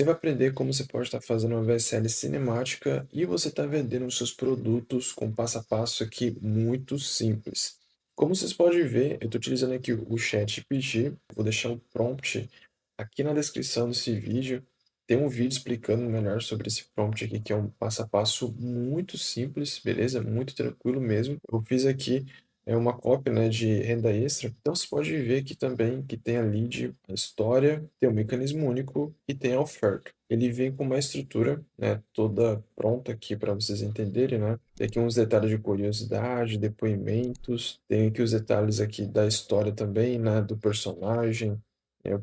Você vai aprender como você pode estar fazendo uma VSL cinemática e você está vendendo os seus produtos com passo a passo aqui muito simples. Como vocês podem ver, eu estou utilizando aqui o ChatGPT, vou deixar o prompt aqui na descrição desse vídeo. Tem um vídeo explicando melhor sobre esse prompt aqui, que é um passo a passo muito simples, beleza? Muito tranquilo mesmo. Eu fiz aqui uma cópia, né, de renda extra. Então você pode ver aqui também que tem a lead, a história, tem o mecanismo único e tem a oferta. Ele vem com uma estrutura, né, toda pronta aqui para vocês entenderem, né? Tem aqui uns detalhes de curiosidade, depoimentos, tem aqui os detalhes aqui da história também, né, do personagem,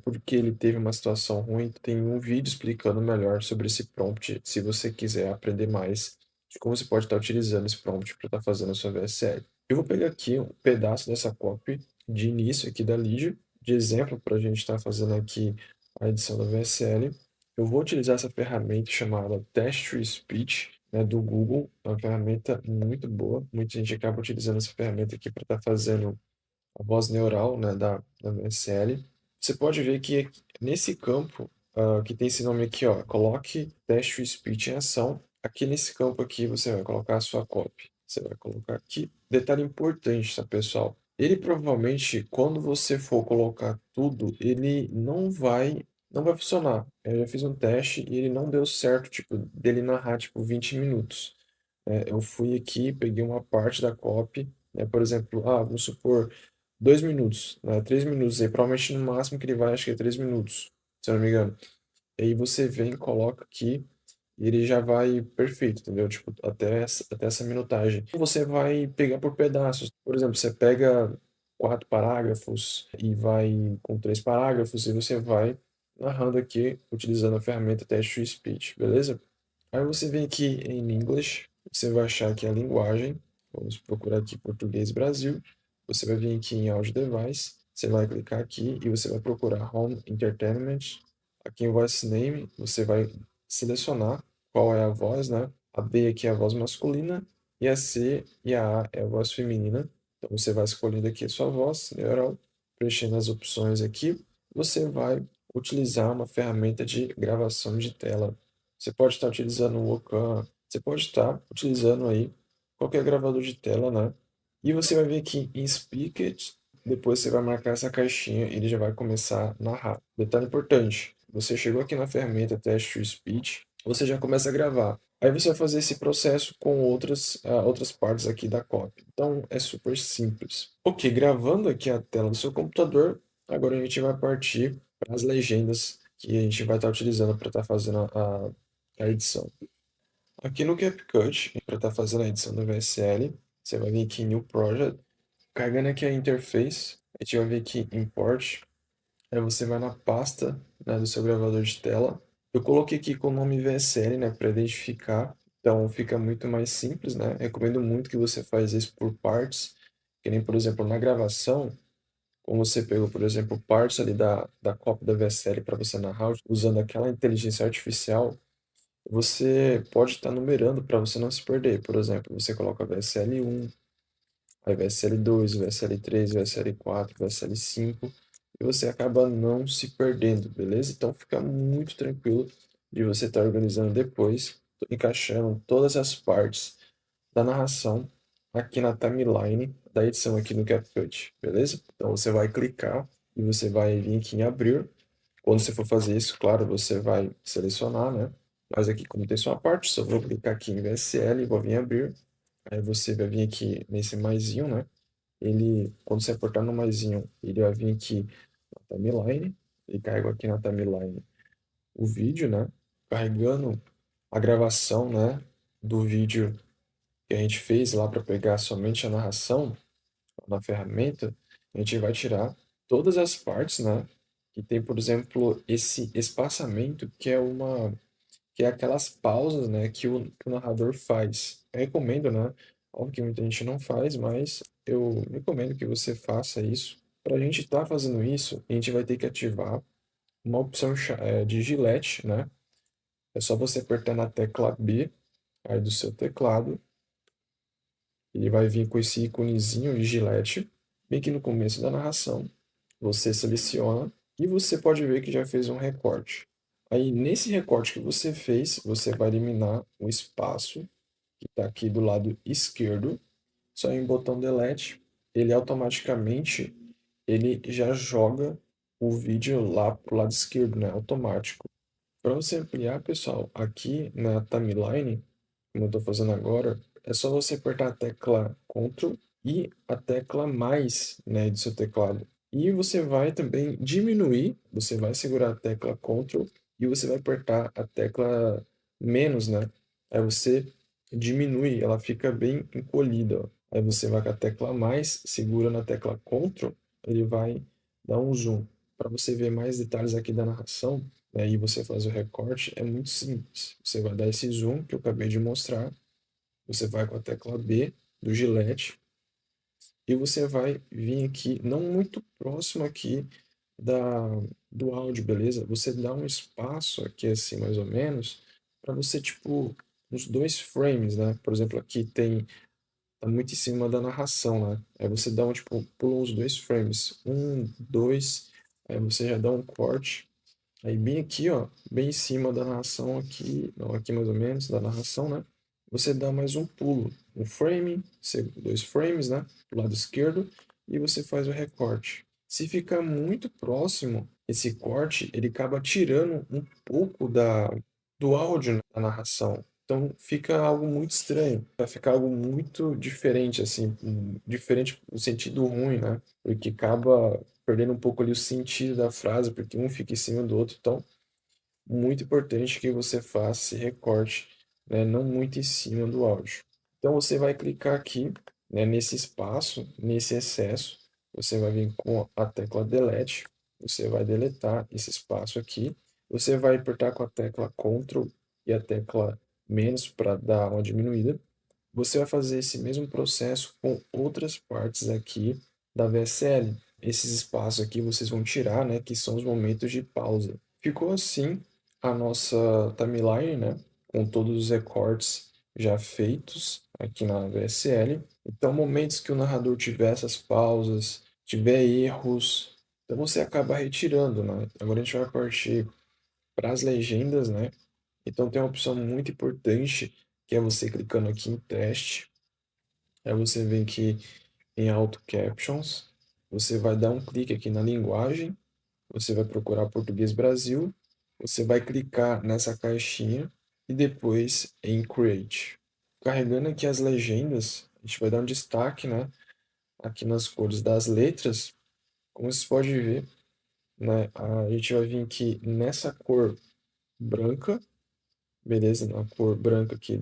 porque ele teve uma situação ruim. Tem um vídeo explicando melhor sobre esse prompt, se você quiser aprender mais de como você pode estar utilizando esse prompt para estar fazendo a sua VSL. Eu vou pegar aqui um pedaço dessa copy de início aqui da lead, de exemplo para a gente estar fazendo aqui a edição da VSL. Eu vou utilizar essa ferramenta chamada Text to Speech, né, do Google. É uma ferramenta muito boa. Muita gente acaba utilizando essa ferramenta aqui para estar fazendo a voz neural, né, da VSL. Você pode ver que nesse campo, que tem esse nome aqui, ó, coloque Text to Speech em ação. Aqui nesse campo aqui você vai colocar a sua copy. Você vai colocar aqui. Detalhe importante, tá, pessoal? Ele provavelmente, quando você for colocar tudo, ele não vai funcionar. Eu já fiz um teste e ele não deu certo, tipo, dele narrar, tipo, 20 minutos. Eu fui aqui, peguei uma parte da copy, né, por exemplo, vamos supor, 2 minutos, né, 3 minutos, aí provavelmente no máximo que ele vai, acho que é 3 minutos, se eu não me engano. E aí você vem, coloca aqui, e ele já vai perfeito, entendeu? Tipo, até essa minutagem. Você vai pegar por pedaços. Por exemplo, você pega 4 parágrafos e vai com 3 parágrafos e você vai narrando aqui, utilizando a ferramenta Text to Speech, beleza? Aí você vem aqui em English, você vai achar aqui a linguagem. Vamos procurar aqui Português Brasil. Você vai vir aqui em Audio Device, você vai clicar aqui e você vai procurar Home Entertainment. Aqui em Voice Name, você vai selecionar qual é a voz, né? A B aqui é a voz masculina e a C e a A é a voz feminina. Então você vai escolhendo aqui a sua voz neural, preenchendo as opções aqui. Você vai utilizar uma ferramenta de gravação de tela. Você pode estar utilizando o Ocam, você pode estar utilizando aí qualquer gravador de tela, né? E você vai vir aqui em Speak, depois você vai marcar essa caixinha e ele já vai começar a narrar. Detalhe importante, você chegou aqui na ferramenta Text to Speech, você já começa a gravar. Aí você vai fazer esse processo com outras partes aqui da cópia. Então é super simples. Ok, gravando aqui a tela do seu computador, agora a gente vai partir para as legendas que a gente vai estar utilizando para estar fazendo a edição. Aqui no CapCut, para estar fazendo a edição da VSL, você vai vir aqui em New Project, carregando aqui a interface, a gente vai vir aqui em Import, aí você vai na pasta, né, do seu gravador de tela. Eu coloquei aqui com o nome VSL, né, para identificar, então fica muito mais simples, né? Recomendo muito que você faça isso por partes, que nem, por exemplo, na gravação, como você pegou, por exemplo, partes ali da cópia da VSL para você narrar, usando aquela inteligência artificial, você pode estar numerando para você não se perder. Por exemplo, você coloca VSL1, aí VSL2, VSL3, VSL4, VSL5, e você acaba não se perdendo, beleza? Então fica muito tranquilo de você estar organizando depois, encaixando todas as partes da narração aqui na timeline da edição aqui no CapCut, beleza? Então você vai clicar e você vai vir aqui em abrir. Quando você for fazer isso, claro, você vai selecionar, né? Mas aqui, como tem só uma parte, só vou clicar aqui em VSL e vou vir abrir. Aí você vai vir aqui nesse maisinho, né? Quando você apertar no maisinho, ele vai vir aqui na timeline. E carrego aqui na timeline o vídeo, né? Carregando a gravação, né? Do vídeo que a gente fez lá para pegar somente a narração na ferramenta, a gente vai tirar todas as partes, né? Que tem, por exemplo, esse espaçamento que é aquelas pausas, né, que o narrador faz. Eu recomendo, né? Óbvio que muita gente não faz, mas eu recomendo que você faça isso. Para a gente estar fazendo isso, a gente vai ter que ativar uma opção de Gillette, né? É só você apertar na tecla B aí do seu teclado. Ele vai vir com esse íconezinho de Gillette, bem aqui no começo da narração. Você seleciona e você pode ver que já fez um recorte. Aí, nesse recorte que você fez, você vai eliminar o espaço que está aqui do lado esquerdo, só em botão Delete, ele automaticamente ele já joga o vídeo lá para o lado esquerdo, né? Automático. Para você ampliar, pessoal, aqui na timeline, como eu estou fazendo agora, é só você apertar a tecla Ctrl e a tecla mais, né, do seu teclado. E você vai também diminuir, você vai segurar a tecla Ctrl e você vai apertar a tecla menos, né? Aí você diminui, ela fica bem encolhida, ó. Aí você vai com a tecla mais, segura na tecla Ctrl, ele vai dar um zoom. Para você ver mais detalhes aqui da narração, né, e você faz o recorte, é muito simples. Você vai dar esse zoom que eu acabei de mostrar, você vai com a tecla B do Gillette e você vai vir aqui, não muito próximo aqui da, do áudio, beleza? Você dá um espaço aqui assim, mais ou menos, para você, tipo, uns 2 frames, né? Por exemplo, aqui tá muito em cima da narração, né? Aí você dá um, tipo, pula uns 2 frames, um, dois, aí você já dá um corte. Aí bem aqui, ó, bem em cima da narração aqui, não, aqui mais ou menos, da narração, né? Você dá mais um pulo, um frame, 2 frames, né? Do lado esquerdo, e você faz o recorte. Se ficar muito próximo, esse corte, ele acaba tirando um pouco do áudio, né, da narração. Então fica algo muito estranho, vai ficar algo muito diferente, assim, diferente no sentido ruim, né? Porque acaba perdendo um pouco ali o sentido da frase, porque um fica em cima do outro. Então, muito importante que você faça esse recorte, né, não muito em cima do áudio. Então, você vai clicar aqui, né, nesse espaço, nesse excesso, você vai vir com a tecla Delete, você vai deletar esse espaço aqui, você vai apertar com a tecla Ctrl e a tecla menos para dar uma diminuída. Você vai fazer esse mesmo processo com outras partes aqui da VSL. Esses espaços aqui vocês vão tirar, né, que são os momentos de pausa. Ficou assim a nossa timeline, né, com todos os recortes já feitos aqui na VSL. Então, momentos que o narrador tiver essas pausas, tiver erros, então você acaba retirando, né? Agora a gente vai partir para as legendas, né? Então tem uma opção muito importante que é você clicando aqui em teste. Aí você vem aqui em Auto Captions, você vai dar um clique aqui na linguagem, você vai procurar Português Brasil, você vai clicar nessa caixinha e depois em Create. Carregando aqui as legendas, a gente vai dar um destaque, né, aqui nas cores das letras. Como vocês podem ver, né, a gente vai vir aqui nessa cor branca, beleza? Na cor branca aqui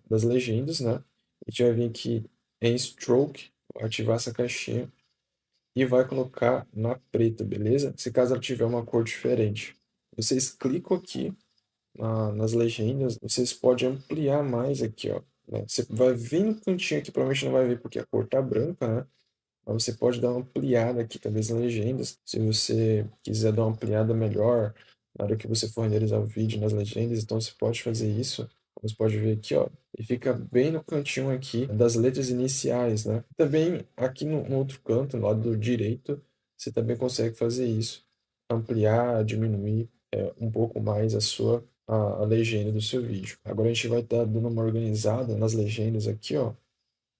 das legendas, né? A gente vai vir aqui em Stroke, ativar essa caixinha e vai colocar na preta, beleza? Se caso ela tiver uma cor diferente. Vocês clicam aqui nas legendas, vocês podem ampliar mais aqui, ó, né? Você vai ver no cantinho aqui, provavelmente não vai ver porque a cor tá branca, né? Mas você pode dar uma ampliada aqui, talvez nas legendas, se você quiser dar uma ampliada melhor na hora que você for renderizar o vídeo nas legendas, então você pode fazer isso. Como você pode ver aqui, ó, e fica bem no cantinho aqui das letras iniciais, né? Também aqui no outro canto, no lado direito, você também consegue fazer isso, ampliar, diminuir um pouco mais a legenda do seu vídeo. Agora a gente vai estar dando uma organizada nas legendas aqui, ó.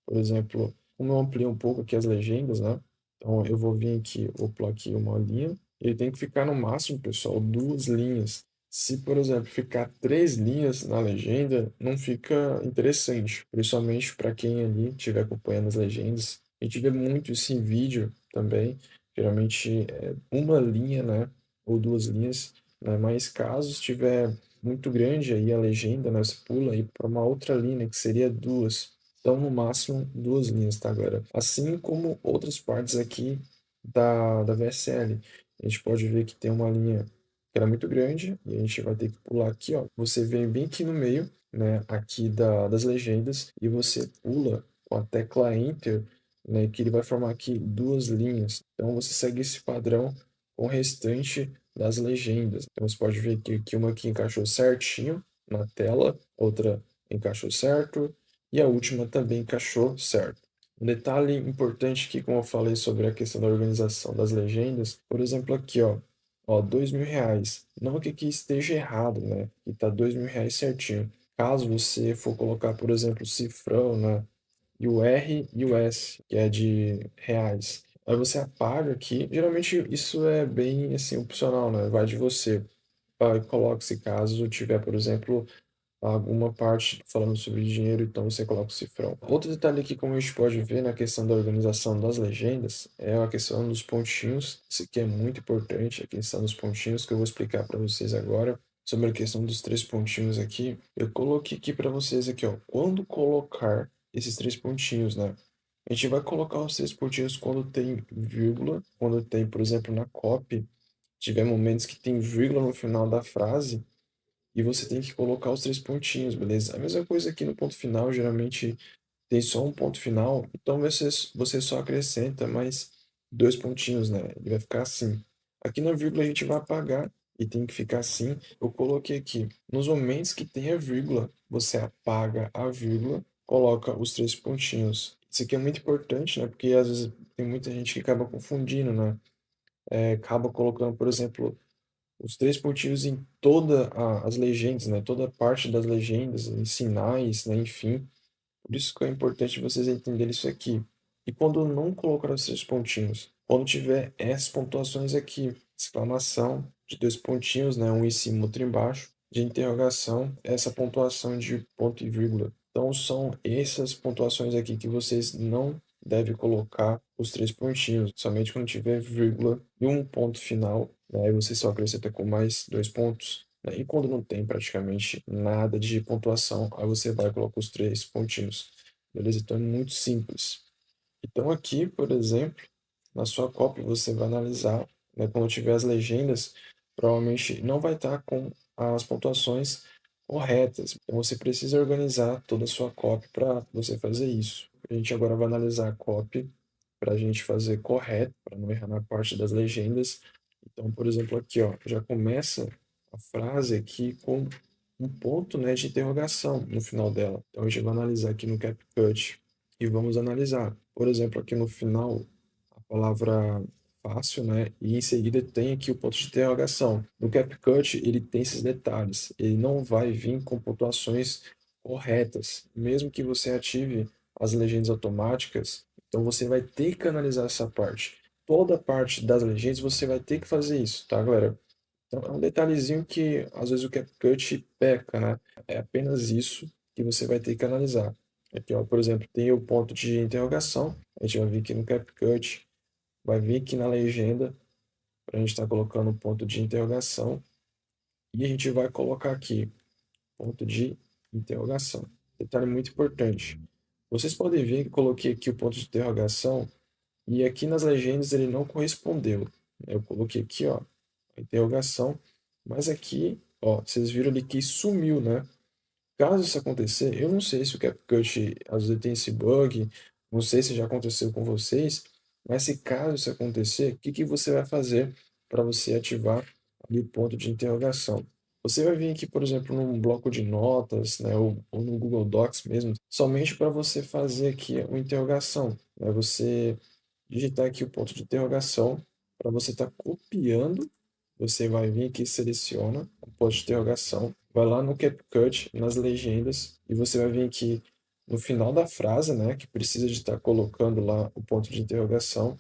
Por exemplo, como eu ampliei um pouco aqui as legendas, né? Então eu vou vir aqui, vou pular aqui uma linha. Ele tem que ficar no máximo, pessoal, 2 linhas. Se, por exemplo, ficar 3 linhas na legenda, não fica interessante, principalmente para quem ali estiver acompanhando as legendas. A gente vê muito isso em vídeo também, geralmente é uma linha, né, ou 2 linhas, né? Mas caso estiver muito grande aí a legenda, né, você pula aí para uma outra linha que seria duas. Então, no máximo, 2 linhas, tá, galera? Assim como outras partes aqui da VSL. A gente pode ver que tem uma linha que era muito grande e a gente vai ter que pular aqui, ó. Você vem bem aqui no meio, né, aqui das legendas e você pula com a tecla Enter, né, que ele vai formar aqui 2 linhas. Então, você segue esse padrão com o restante das legendas. Então, você pode ver que uma aqui encaixou certinho na tela, outra encaixou certo, e a última também encaixou certo. Um detalhe importante aqui, como eu falei sobre a questão da organização das legendas, por exemplo, aqui, ó, Ó, R$ 2.000. Não que aqui esteja errado, né? Que tá R$ 2.000 certinho. Caso você for colocar, por exemplo, o cifrão, né? E o R e o S, que é de reais. Aí você apaga aqui. Geralmente isso é bem assim opcional, né? Vai de você. Coloque se caso tiver, por exemplo, alguma parte falando sobre dinheiro, então você coloca o cifrão. Outro detalhe aqui, como a gente pode ver na questão da organização das legendas, é a questão dos pontinhos. Isso aqui é muito importante, a questão dos pontinhos, que eu vou explicar para vocês agora. Sobre a questão dos três pontinhos aqui, eu coloquei aqui para vocês aqui, ó, quando colocar esses três pontinhos, né? A gente vai colocar os três pontinhos quando tem vírgula, quando tem, por exemplo, na copy, tiver momentos que tem vírgula no final da frase, e você tem que colocar os três pontinhos, beleza? A mesma coisa aqui no ponto final, geralmente tem só um ponto final, então você só acrescenta mais dois pontinhos, né? Ele vai ficar assim. Aqui na vírgula a gente vai apagar e tem que ficar assim. Eu coloquei aqui. Nos momentos que tem a vírgula, você apaga a vírgula, coloca os três pontinhos. Isso aqui é muito importante, né? Porque às vezes tem muita gente que acaba confundindo, né? Acaba colocando, por exemplo, os três pontinhos em todas as legendas, né? Toda parte das legendas, em sinais, né? Enfim. Por isso que é importante vocês entenderem isso aqui. E quando não colocar os três pontinhos, quando tiver essas pontuações aqui, exclamação, de dois pontinhos, né? Um em cima, outro embaixo, de interrogação, essa pontuação de ponto e vírgula. Então são essas pontuações aqui que vocês não devem colocar os três pontinhos, somente quando tiver vírgula e um ponto final, né? Aí você só acrescenta com mais dois pontos, né? E quando não tem praticamente nada de pontuação, aí você vai colocar os três pontinhos. Beleza? Então é muito simples. Então aqui, por exemplo, na sua cópia você vai analisar, né, quando tiver as legendas, provavelmente não vai estar com as pontuações corretas. Então você precisa organizar toda a sua cópia para você fazer isso. A gente agora vai analisar a cópia para a gente fazer correto, para não errar na parte das legendas. Então, por exemplo, aqui, ó, já começa a frase aqui com um ponto, né, de interrogação no final dela. Então, a gente vai analisar aqui no CapCut e vamos analisar. Por exemplo, aqui no final, a palavra fácil, né, e em seguida tem aqui o ponto de interrogação. No CapCut, ele tem esses detalhes. Ele não vai vir com pontuações corretas, mesmo que você ative as legendas automáticas. Então, você vai ter que analisar essa parte. Toda a parte das legendas você vai ter que fazer isso, tá, galera? Então, é um detalhezinho que às vezes o CapCut peca, né? É apenas isso que você vai ter que analisar. Aqui, ó, por exemplo, tem o ponto de interrogação. A gente vai vir aqui no CapCut, vai vir aqui na legenda, para a gente estar colocando o ponto de interrogação. E a gente vai colocar aqui, ponto de interrogação. Detalhe muito importante. Vocês podem ver que eu coloquei aqui o ponto de interrogação e aqui nas legendas ele não correspondeu. Eu coloquei aqui, ó, a interrogação, mas aqui, ó, vocês viram ali que sumiu, né? Caso isso acontecer, eu não sei se o CapCut às vezes tem esse bug, não sei se já aconteceu com vocês, mas se caso isso acontecer, o que que você vai fazer para você ativar ali o ponto de interrogação? Você vai vir aqui, por exemplo, num bloco de notas, né, ou no Google Docs mesmo, somente para você fazer aqui uma interrogação, né? Você digitar aqui o ponto de interrogação para você estar copiando. Você vai vir aqui, seleciona o ponto de interrogação, vai lá no CapCut, nas legendas, e você vai vir aqui no final da frase, né, que precisa de estar colocando lá o ponto de interrogação,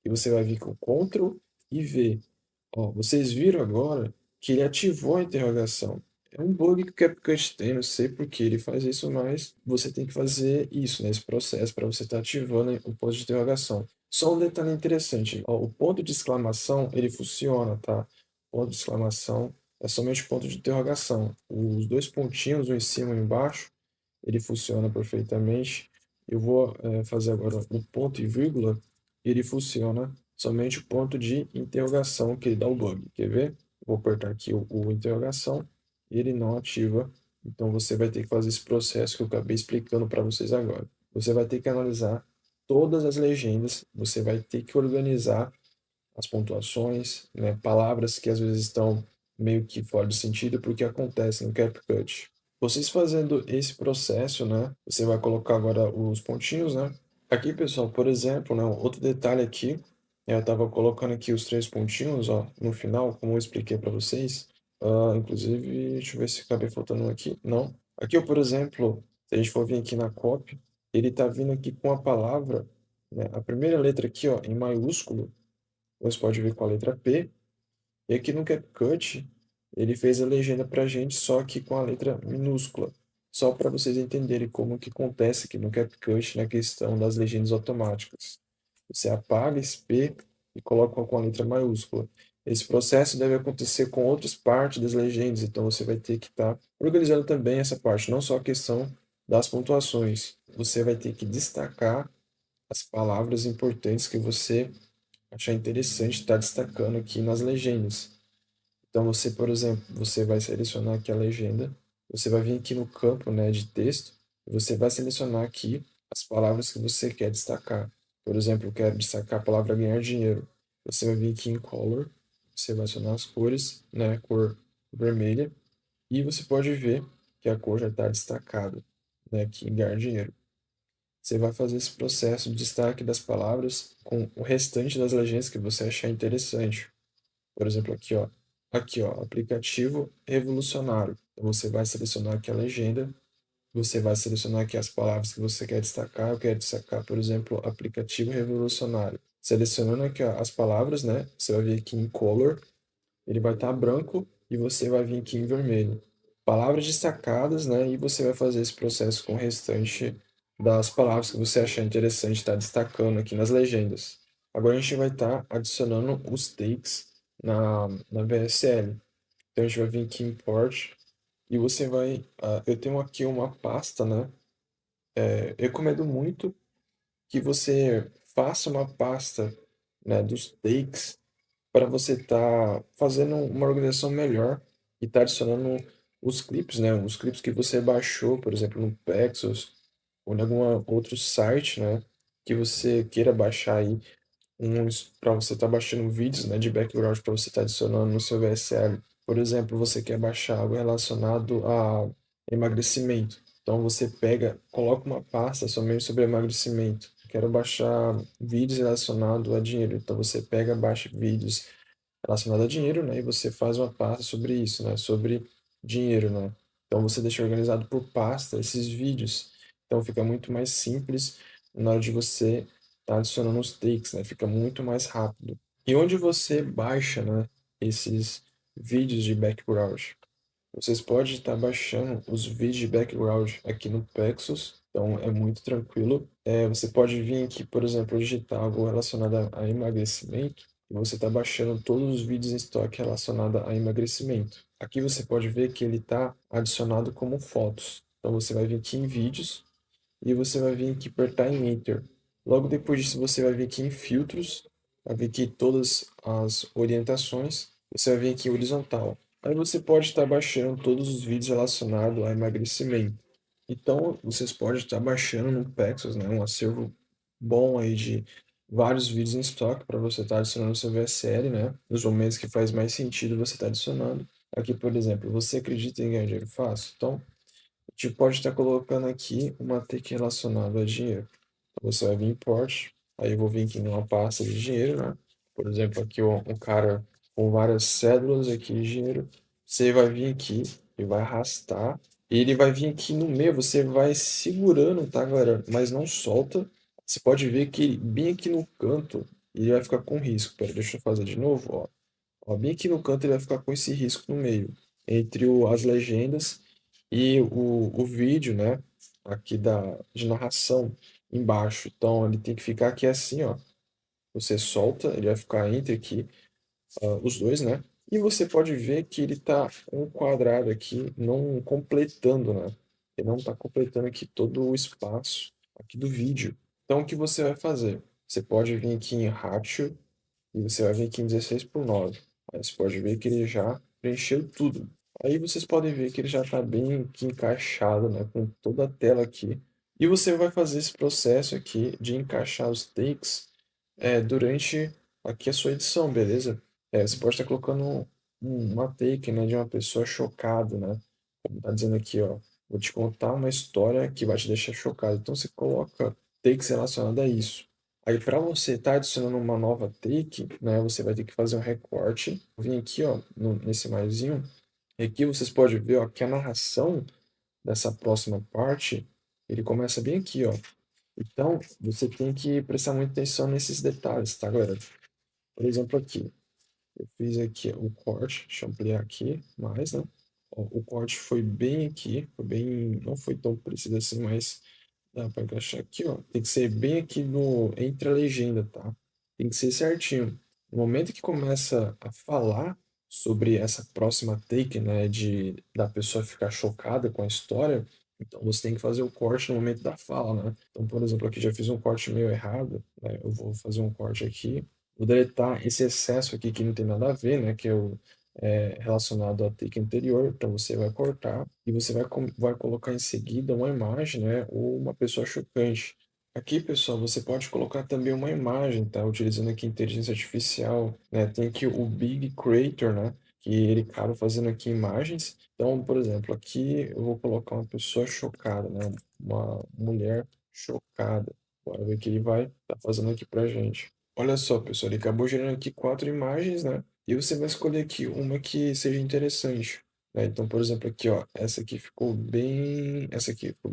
e você vai vir com Ctrl e V. Ó, vocês viram agora que ele ativou a interrogação. É um bug que o CapCut tem, não sei por que ele faz isso, mas você tem que fazer isso, né, esse processo, para você estar ativando o ponto de interrogação. Só um detalhe interessante, ó, o ponto de exclamação, ele funciona, tá? Ponto de exclamação é somente ponto de interrogação. Os dois pontinhos, um em cima e um embaixo, ele funciona perfeitamente. Eu vou fazer agora o ponto e vírgula, ele funciona somente o ponto de interrogação que ele dá o bug. Quer ver? Vou apertar aqui o interrogação e ele não ativa. Então você vai ter que fazer esse processo que eu acabei explicando para vocês agora. Você vai ter que analisar todas as legendas, você vai ter que organizar as pontuações, né, palavras que às vezes estão meio que fora de sentido porque acontece no CapCut. Vocês fazendo esse processo, né, você vai colocar agora os pontinhos, né? Aqui, pessoal, por exemplo, né, outro detalhe aqui Eu estava colocando aqui os três pontinhos, ó, no final, como eu expliquei para vocês. Inclusive, deixa eu ver se acabei faltando um aqui. Não. Aqui, ó, por exemplo, se a gente for vir aqui na copy, ele está vindo aqui com a palavra, né, a primeira letra aqui, ó, em maiúsculo, você pode ver com a letra P. E aqui no CapCut, ele fez a legenda para a gente, só que com a letra minúscula. Só para vocês entenderem como que acontece aqui no CapCut na questão das legendas automáticas. Você apaga esse P e coloca com a letra maiúscula. Esse processo deve acontecer com outras partes das legendas, então você vai ter que estar organizando também essa parte, não só a questão das pontuações. Você vai ter que destacar as palavras importantes que você achar interessante estar destacando aqui nas legendas. Então você, por exemplo, você vai selecionar aqui a legenda, você vai vir aqui no campo, né, de texto, e você vai selecionar aqui as palavras que você quer destacar. Por exemplo, eu quero destacar a palavra ganhar dinheiro. Você vai vir aqui em Color, você vai acionar as cores, né, cor vermelha, e você pode ver que a cor já está destacada, né, aqui em ganhar dinheiro. Você vai fazer esse processo de destaque das palavras com o restante das legendas que você achar interessante. Por exemplo, aqui, ó, aplicativo revolucionário. Então, você vai selecionar aqui a legenda, você vai selecionar aqui as palavras que você quer destacar. Eu quero destacar, por exemplo, aplicativo revolucionário. Selecionando aqui, ó, as palavras, né? Você vai vir aqui em color, ele vai estar branco e você vai vir aqui em vermelho. Palavras destacadas, né? E você vai fazer esse processo com o restante das palavras que você achar interessante estar destacando aqui nas legendas. Agora a gente vai estar adicionando os takes na VSL. Então a gente vai vir aqui em Import e você vai. Eu tenho aqui uma pasta, né? Eu recomendo muito que você faça uma pasta, né, dos takes para você estar fazendo uma organização melhor e estar adicionando os clipes, né? Os clipes que você baixou, por exemplo, no Pexels ou em algum outro site, né? Que você queira baixar aí uns para você estar baixando vídeos, né, de background para você estar adicionando no seu VSL. Por exemplo, você quer baixar algo relacionado a emagrecimento. Então você pega, coloca uma pasta somente sobre emagrecimento. Quero baixar vídeos relacionados a dinheiro. Então você pega, baixa vídeos relacionados a dinheiro, né? E você faz uma pasta sobre isso, né? Sobre dinheiro, né? Então você deixa organizado por pasta esses vídeos. Então fica muito mais simples na hora de você estar adicionando os takes, né? Fica muito mais rápido. E onde você baixa, né? Esses vídeos de background? Vocês podem estar baixando os vídeos de background aqui no Pexels, então é muito tranquilo. Você pode vir aqui, por exemplo, digitar algo relacionado a emagrecimento, e você está baixando todos os vídeos em estoque relacionados a emagrecimento. Aqui você pode ver que ele está adicionado como fotos. Então você vai vir aqui em vídeos, e você vai vir aqui apertar em Enter. Logo depois disso, você vai vir aqui em filtros, vai vir aqui todas as orientações, você vai vir aqui em horizontal. Aí você pode estar baixando todos os vídeos relacionados a emagrecimento. Então, vocês podem estar baixando no Pexels, né, um acervo bom aí de vários vídeos em estoque para você estar adicionando no seu VSL, né, nos momentos que faz mais sentido você estar adicionando. Aqui, por exemplo, você acredita em ganhar dinheiro fácil? Então, a gente pode estar colocando aqui uma tag relacionada a dinheiro. Então, você vai vir em import, aí eu vou vir aqui numa pasta de dinheiro, né? Por exemplo, aqui um cara com várias cédulas aqui de dinheiro. Você vai vir aqui e vai arrastar. E ele vai vir aqui no meio, você vai segurando, tá, galera? Mas não solta. Você pode ver que bem aqui no canto ele vai ficar com risco. Pera, deixa eu fazer de novo, ó. Ó, bem aqui no canto ele vai ficar com esse risco no meio, entre as legendas e o vídeo, né? Aqui de narração embaixo. Então ele tem que ficar aqui assim, ó. Você solta, ele vai ficar entre aqui, os dois, né? E você pode ver que ele está um quadrado aqui, não completando, né? Ele não está completando aqui todo o espaço aqui do vídeo. Então o que você vai fazer? Você pode vir aqui em Ratio e você vai vir aqui em 16:9. Aí você pode ver que ele já preencheu tudo. Aí vocês podem ver que ele já está bem aqui encaixado, né, com toda a tela aqui. E você vai fazer esse processo aqui de encaixar os takes durante aqui a sua edição, beleza? Você pode estar colocando uma take, né, de uma pessoa chocada, né? Como tá dizendo aqui, ó. Vou te contar uma história que vai te deixar chocado. Então você coloca takes relacionados a isso. Aí para você estar adicionando uma nova take, né, você vai ter que fazer um recorte, vir aqui, ó, nesse maisinho, e aqui vocês podem ver, ó, que a narração dessa próxima parte, ele começa bem aqui, ó. Então, você tem que prestar muita atenção nesses detalhes, tá, galera? Por exemplo, aqui, eu fiz aqui o corte, deixa eu ampliar aqui mais, né? Ó, o corte foi bem aqui, foi bem, não foi tão preciso assim, mas dá para encaixar aqui, ó. Tem que ser bem aqui no, entre a legenda, tá? Tem que ser certinho. No momento que começa a falar sobre essa próxima take, né, da pessoa ficar chocada com a história, então você tem que fazer o corte no momento da fala, né? Então, por exemplo, aqui já fiz um corte meio errado, né? Eu vou fazer um corte aqui, vou deletar esse excesso aqui que não tem nada a ver, né? Que é o relacionado à take anterior, então você vai cortar e você vai colocar em seguida uma imagem, né, ou uma pessoa chocante. Aqui, pessoal, você pode colocar também uma imagem, tá? Utilizando aqui inteligência artificial, né? Tem aqui o Big Creator, né? Que ele acaba fazendo aqui imagens. Então, por exemplo, aqui eu vou colocar uma pessoa chocada, né? Uma mulher chocada. Bora ver o que ele vai estar fazendo aqui pra gente. Olha só, pessoal, ele acabou gerando aqui 4 imagens, né? E você vai escolher aqui uma que seja interessante, né? Então, por exemplo, aqui, ó, essa aqui ficou bem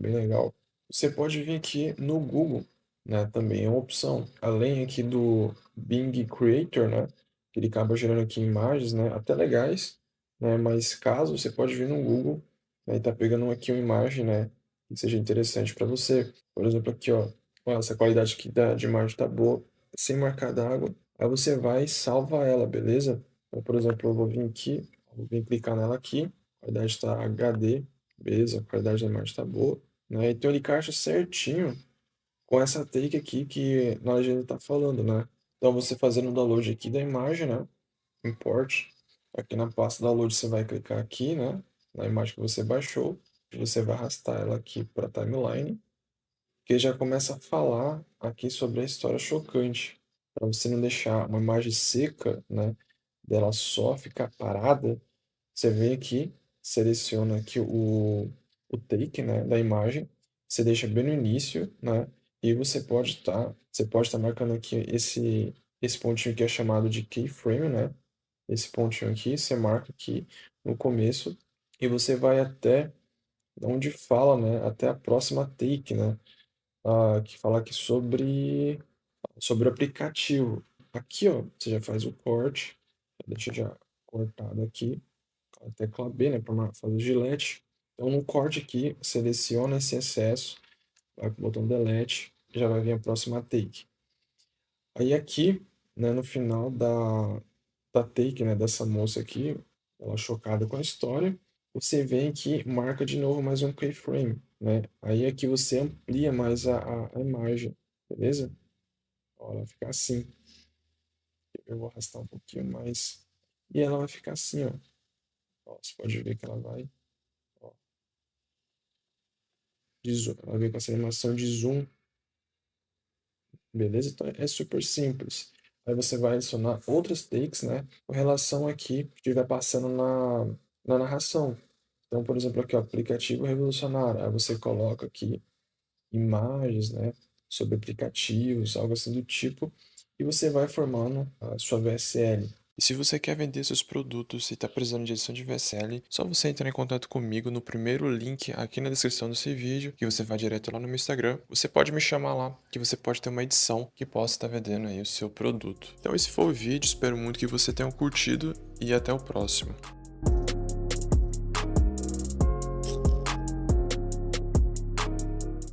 legal. Você pode vir aqui no Google, né? Também é uma opção. Além aqui do Bing Creator, né? Que ele acaba gerando aqui imagens, né? Até legais, né? Mas caso você pode vir no Google, né? E tá pegando aqui uma imagem, né? Que seja interessante para você. Por exemplo, aqui, ó. Ó, essa qualidade aqui de imagem tá boa, sem marcar d'água. Aí você vai e salva ela, beleza? Então, por exemplo, eu vou vir aqui, vou vir clicar nela aqui, a qualidade está HD, beleza? A qualidade da imagem está boa, né? Então ele encaixa certinho com essa take aqui que na legenda está falando, né? Então você fazendo o download aqui da imagem, né? Import. Aqui na pasta download você vai clicar aqui, né? Na imagem que você baixou. Você vai arrastar ela aqui para a timeline que já começa a falar aqui sobre a história chocante, para você não deixar uma imagem seca, né, dela só ficar parada. Você vem aqui, seleciona aqui o take, né, da imagem, você deixa bem no início, né, e você pode estar marcando aqui esse pontinho que é chamado de keyframe, né, esse pontinho aqui, você marca aqui no começo e você vai até onde fala, né, até a próxima take, né, que fala aqui sobre o aplicativo. Aqui, ó, você já faz o corte, deixa já cortado aqui, a tecla B, né, para fazer o gilete. Então, no corte aqui, seleciona esse excesso, vai com o botão delete, já vai vir a próxima take. Aí aqui, né, no final da take, né, dessa moça aqui, ela chocada com a história, você vem aqui, marca de novo mais um keyframe, né? Aí aqui você amplia mais a imagem, beleza? Ó, ela vai ficar assim. Eu vou arrastar um pouquinho mais. E ela vai ficar assim, ó. Ó, você pode ver que ela vai, ó, de zoom. Ela vem com essa animação de zoom, beleza? Então é super simples. Aí você vai adicionar outras takes, né? Com relação aqui, que estiver passando na narração. Então, por exemplo, aqui, ó, aplicativo revolucionário. Aí você coloca aqui imagens, né, sobre aplicativos, algo assim do tipo, e você vai formando a sua VSL. E se você quer vender seus produtos e está precisando de edição de VSL, só você entrar em contato comigo no primeiro link aqui na descrição desse vídeo, que você vai direto lá no meu Instagram. Você pode me chamar lá, que você pode ter uma edição que possa estar vendendo aí o seu produto. Então esse foi o vídeo, espero muito que você tenha curtido e até o próximo.